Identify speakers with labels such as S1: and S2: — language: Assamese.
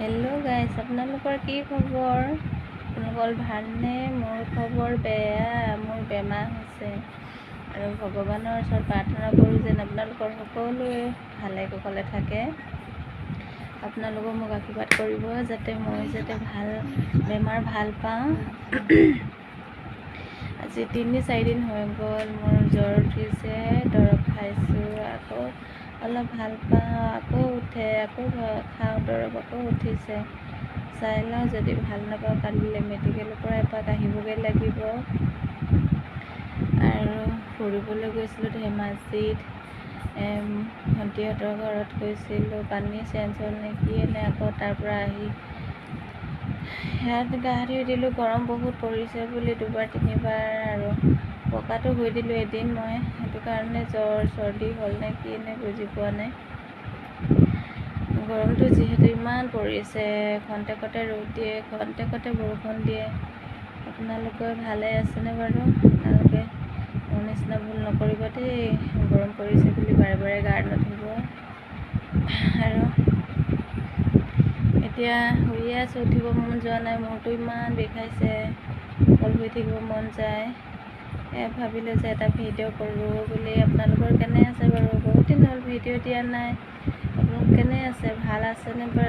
S1: হেল্ল' গাইজ, আপোনালোকৰ কি খবৰ? আপোনালোকৰ ভালনে? মোৰ খবৰ বেয়া। মোৰ বেমাৰ হৈছে আৰু ভগৱানৰ ওচৰত প্ৰাৰ্থনা কৰোঁ যেন আপোনালোকৰ সকলোৱে ভালে কুশলে থাকে। আপোনালোকেও মোক আশীৰ্বাদ কৰিব যাতে মই বেমাৰ ভাল পাওঁ। আজি 3-4 দিন হৈ গ'ল, মোৰ জ্বৰ উঠিছে, দৰৱ খাইছোঁ, আকৌ অলপ ভাল পাওঁ, আকৌ উঠে, আকৌ খাওঁ দৰৱ, আকৌ উঠিছে। চাই লওঁ, যদি ভাল নাপাওঁ কালিলৈ মেডিকেলৰ পৰা এপাক আহিবগৈ লাগিব। আৰু ফুৰিবলৈ গৈছিলোঁ ধেমাজিত, ভণ্টিহঁতৰ ঘৰত গৈছিলোঁ, পানী চেঞ্জ হ'ল নেকি নে আকৌ তাৰ পৰা আহি ইয়াত গা ধুই দিলোঁ। গৰম বহুত পৰিছে বুলি 2-3বাৰ আৰু পকাটো শুই দিলোঁ এদিন মই, সেইটো কাৰণে জ্বৰ চৰ্দি হ'ল নে কি নে বুজি পোৱা নাই। গৰমটো যিহেতু ইমান পৰিছে, খন্তেকতে ৰ'দ দিয়ে, খন্তেকতে বৰষুণ দিয়ে। আপোনালোকে ভালে আছেনে বাৰু? আপোনালোকে মোৰ নিচিনা ভুল নকৰিব দেই, গৰম পৰিছে বুলি বাৰে বাৰে গা নুধুব। আৰু এতিয়া শুইয়ে আছোঁ, উঠিব মন যোৱা নাই, মূৰটো ইমান বিষাইছে, অকল শুই থাকিব মন যায়। ভাবিলোঁ যে এটা ভিডিঅ' কৰোঁ বুলি। আপোনালোকৰ কেনে আছে বাৰু? বহুত দিন হ'ল ভিডিঅ' দিয়া নাই। আপোনালোক কেনে আছে? ভাল আছেনে বাৰু?